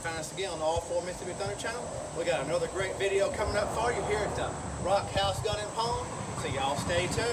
find us again on the All 4 Mississippi Thunder channel. We got another great video coming up for you here at the Rock House Gun and Pawn. So y'all stay tuned.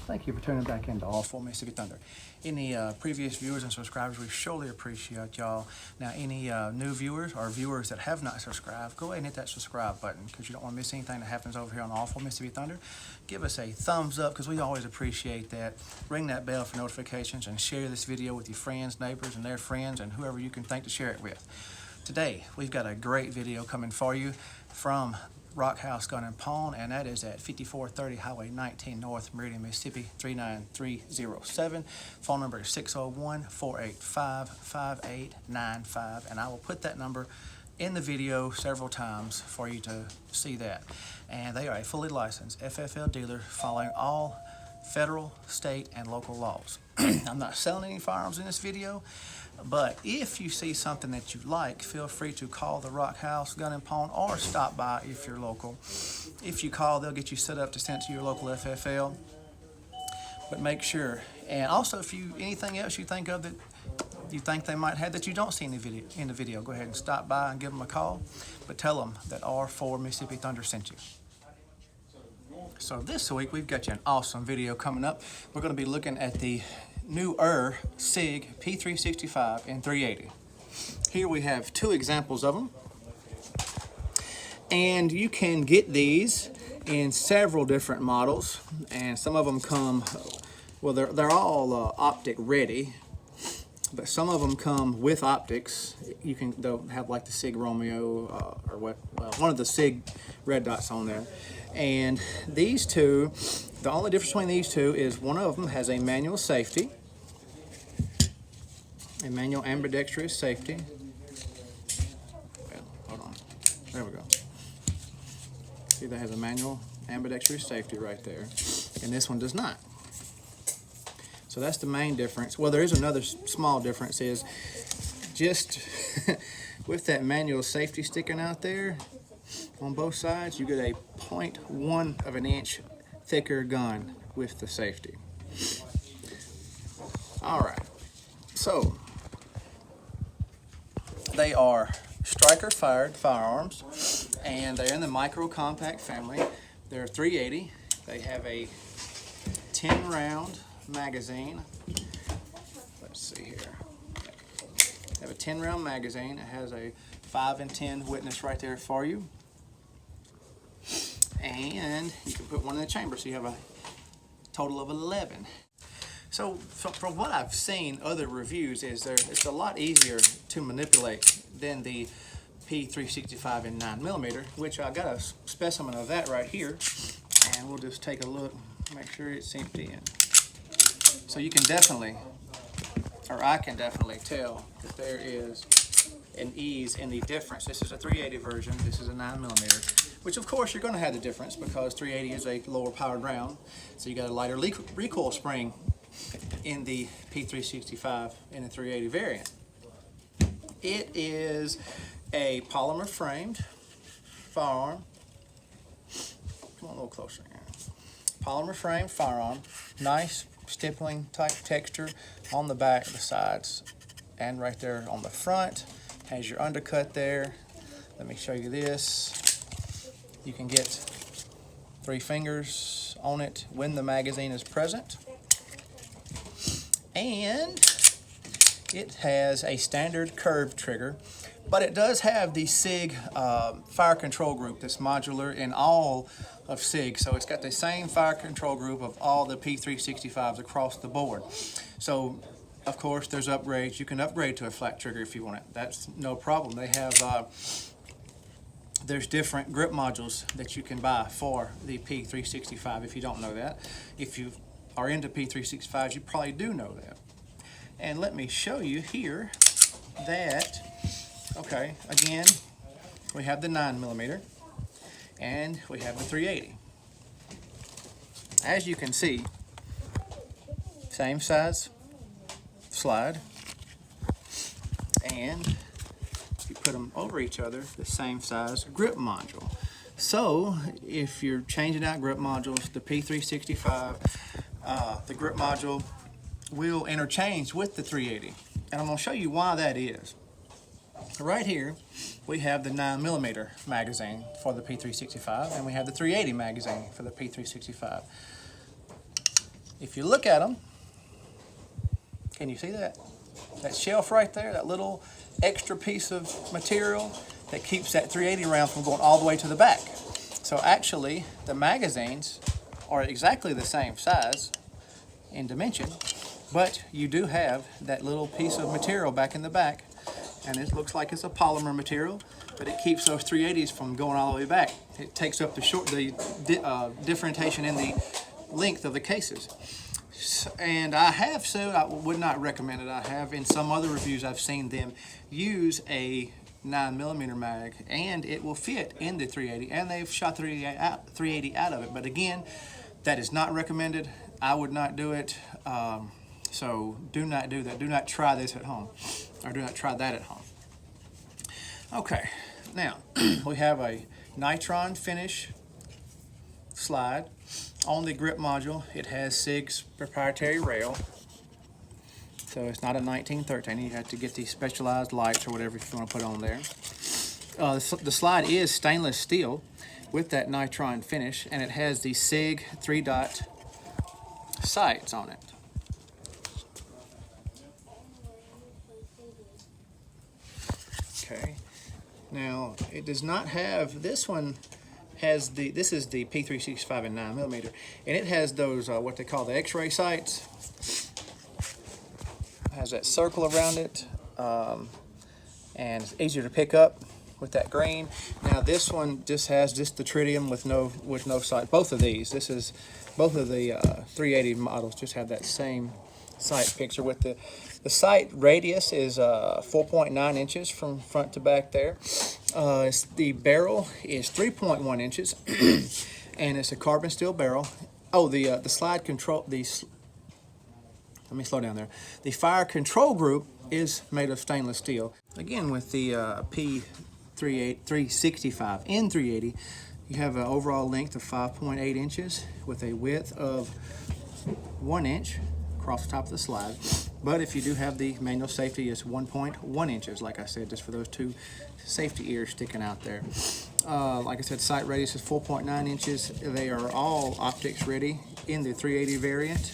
Thank you for tuning back into All 4 Mississippi Thunder. Any previous viewers and subscribers, we surely appreciate y'all. Now, any new viewers or viewers that have not subscribed, go ahead and hit that subscribe button because you don't want to miss anything that happens over here on All 4 Mississippi Thunder. Give us a thumbs up because we always appreciate that. Ring that bell for notifications and share this video with your friends, neighbors, and their friends, and whoever you can think to share it with. Today, we've got a great video coming for you from Rock House Gun and Pawn, and that is at 5430 Highway 19 North, Meridian, Mississippi 39307. Phone number is 601-485-5895, and I will put that number in the video several times for you to see that. And they are a fully licensed FFL dealer following all federal, state, and local laws. I'm not selling any firearms in this video, but if you see something that you like, feel free to call the Rock House Gun and Pawn or stop by if you're local. If you call, they'll get you set up to send it to your local FFL. But make sure, and also if you anything else you think of that you think they might have that you don't see in the video, go ahead and stop by and give them a call. But tell them that R4 Mississippi Thunder sent you. So this week we've got you an awesome video coming up. We're going to be looking at the newer Sig P365 in 380. Here we have two examples of them, and you can get these in several different models, and some of them come, well, they're all optic ready, but some of them come with optics. They'll have like the Sig Romeo or what, well, one of the Sig red dots on there. And these two, the only difference between these two is one of them has a manual safety, a manual ambidextrous safety. Well, hold on, there we go. See, that has a manual ambidextrous safety right there, and this one does not. So that's the main difference. Well, there is another small difference, is just with that manual safety sticking out there on both sides, you get a 0.1 of an inch thicker gun with the safety. All right, so they are striker fired firearms, and they're in the micro compact family. They're 380. They have a 10 round magazine. Let's see here. They have a 10 round magazine. It has a 5 and 10 witness right there for you. And you can put one in the chamber, so you have a total of 11. So from what I've seen, other reviews, is it's a lot easier to manipulate than the P365 in 9mm, which I got a specimen of that right here, and we'll just take a look, make sure it's empty. And so you can definitely, or I can definitely tell that there is an ease in the difference. This is a 380 version, this is a 9mm. Which of course you're going to have the difference because 380 is a lower powered round, so you got a lighter recoil spring in the P365 in the 380 variant. It is a polymer framed firearm. Come on a little closer here. Polymer framed firearm, nice stippling type texture on the back, the sides, and right there on the front. Has your undercut there. Let me show you this. You can get 3 fingers on it when the magazine is present. And it has a standard curved trigger, but it does have the Sig fire control group that's modular in all of Sig. So it's got the same fire control group of all the P365s across the board. So of course there's upgrades. You can upgrade to a flat trigger if you want it. That's no problem. They have there's different grip modules that you can buy for the P365 if you don't know that. If you are into P365s, you probably do know that. And let me show you here that, okay, again, we have the 9mm and we have the 380. As you can see, same size slide, and if you put them over each other, the same size grip module. So if you're changing out grip modules, the P365, the grip module will interchange with the 380. And I'm going to show you why that is. Right here, we have the 9mm magazine for the P365, and we have the 380 magazine for the P365. If you look at them, can you see that? That shelf right there, that little extra piece of material that keeps that 380 round from going all the way to the back. So actually, the magazines are exactly the same size in dimension, but you do have that little piece of material back in the back, and it looks like it's a polymer material, but it keeps those 380s from going all the way back. It takes up the differentiation in the length of the cases. And I have said I would not recommend it. I have in some other reviews I've seen them use a 9mm mag, and it will fit in the 380, and they've shot 380 out of it. But again, that is not recommended. I would not do it. So do not do that. Do not try this at home, or do not try that at home. Okay, now we have a nitron finish slide. On the grip module, it has Sig's proprietary rail, so it's not a 1913. You have to get these specialized lights or whatever if you want to put on there. The slide is stainless steel with that nitron finish, and it has the Sig 3-dot sights on it. Okay, now it does not have, this one has this is the P365 in 9mm, and it has those what they call the X-ray sights. It has that circle around it, and it's easier to pick up with that green. Now this one just has the tritium with no sight. Both of these, both of the 380 models just have that same sight picture. With the sight radius is 4.9 inches from front to back there. The barrel is 3.1 inches, and it's a carbon steel barrel. Oh, the slide control, let me slow down there. The fire control group is made of stainless steel. Again, with the P365 in 380, you have an overall length of 5.8 inches with a width of 1 inch across the top of the slide. But if you do have the manual safety, it's 1.1 inches, like I said, just for those two safety ears sticking out there. Like I said, sight radius is 4.9 inches. They are all optics ready in the 380 variant.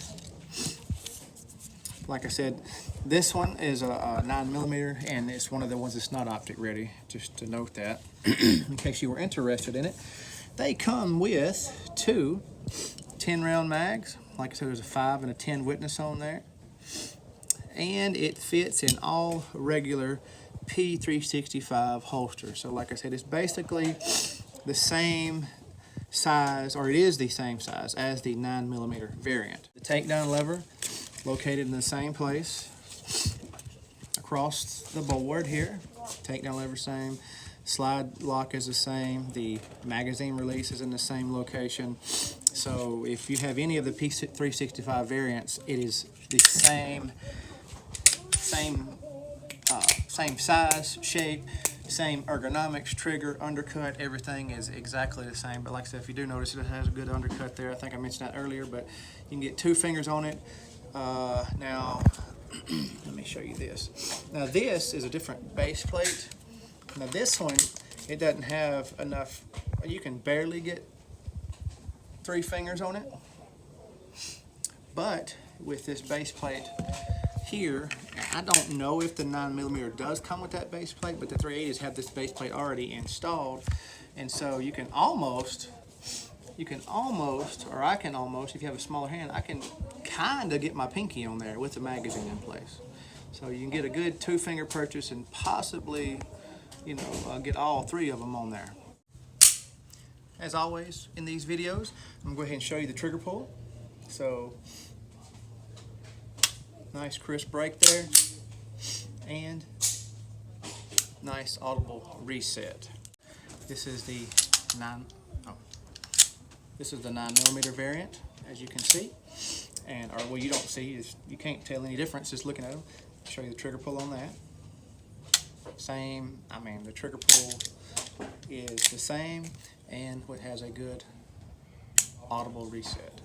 Like I said, this one is a 9mm, and it's one of the ones that's not optic ready, just to note that, in case you were interested in it. They come with two 10-round mags. Like I said, there's a 5 and a 10 witness on there. And it fits in all regular P365 holsters. So like I said, it's basically the same size, or it is the same size as the 9mm variant. The takedown lever located in the same place across the board here. Takedown lever same. Slide lock is the same. The magazine release is in the same location. So if you have any of the P365 variants, it is the same size, shape, same ergonomics, trigger, undercut, everything is exactly the same. But like I said, if you do notice, it has a good undercut there. I think I mentioned that earlier, but you can get 2 fingers on it. Now, let me show you this. Now this is a different base plate. Now this one, it doesn't have enough, you can barely get 3 fingers on it. But with this base plate here, I don't know if the 9mm does come with that base plate, but the 380s have this base plate already installed. And so you can almost, or I can almost, if you have a smaller hand, I can kind of get my pinky on there with the magazine in place. So you can get a good 2-finger purchase and possibly, get all 3 of them on there. As always in these videos, I'm going to go ahead and show you the trigger pull. So Nice crisp break there, and nice audible reset. This is the 9mm variant, as you can see, and well, you don't see, you can't tell any difference just looking at them. I'll show you the trigger pull on that. Same, I mean, the trigger pull is the same, and it has a good audible reset.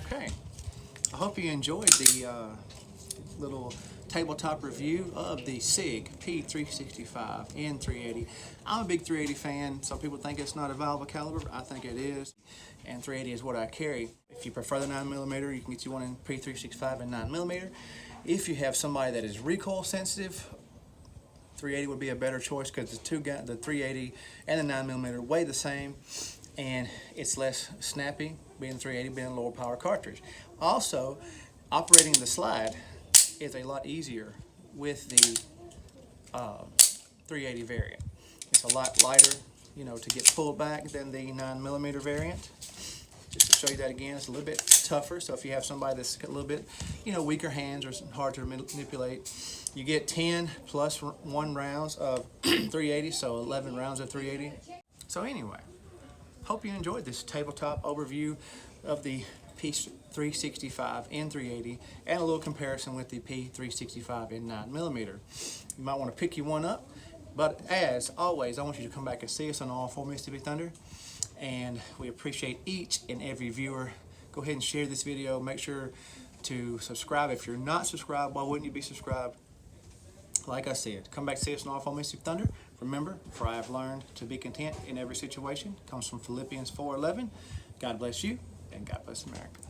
Okay, I hope you enjoyed the little tabletop review of the Sig P365 and 380. I'm a big 380 fan. Some people think it's not a valuable caliber, but I think it is. And 380 is what I carry. If you prefer the 9mm, you can get you one in P365 and 9mm. If you have somebody that is recoil sensitive, 380 would be a better choice because the 380 and the 9mm weigh the same, and it's less snappy, being 380 being a lower power cartridge. Also, operating the slide is a lot easier with the 380 variant. It's a lot lighter, you know, to get pulled back than the 9mm variant. Just to show you that again, it's a little bit tougher. So if you have somebody that's got a little bit, you know, weaker hands or hard to manipulate, you get 10 plus 1 rounds of 380, so 11 rounds of 380. So anyway, hope you enjoyed this tabletop overview of the P365 and 380 and a little comparison with the P365 and 9mm. You might want to pick you one up, but as always, I want you to come back and see us on all 4 Mississippi Thunder, and we appreciate each and every viewer. Go ahead and share this video. Make sure to subscribe. If you're not subscribed, why wouldn't you be subscribed? Like I said, come back and see us on all 4 Mississippi Thunder. Remember, for I have learned to be content in every situation. Comes from Philippians 4:11. God bless you, and God bless America.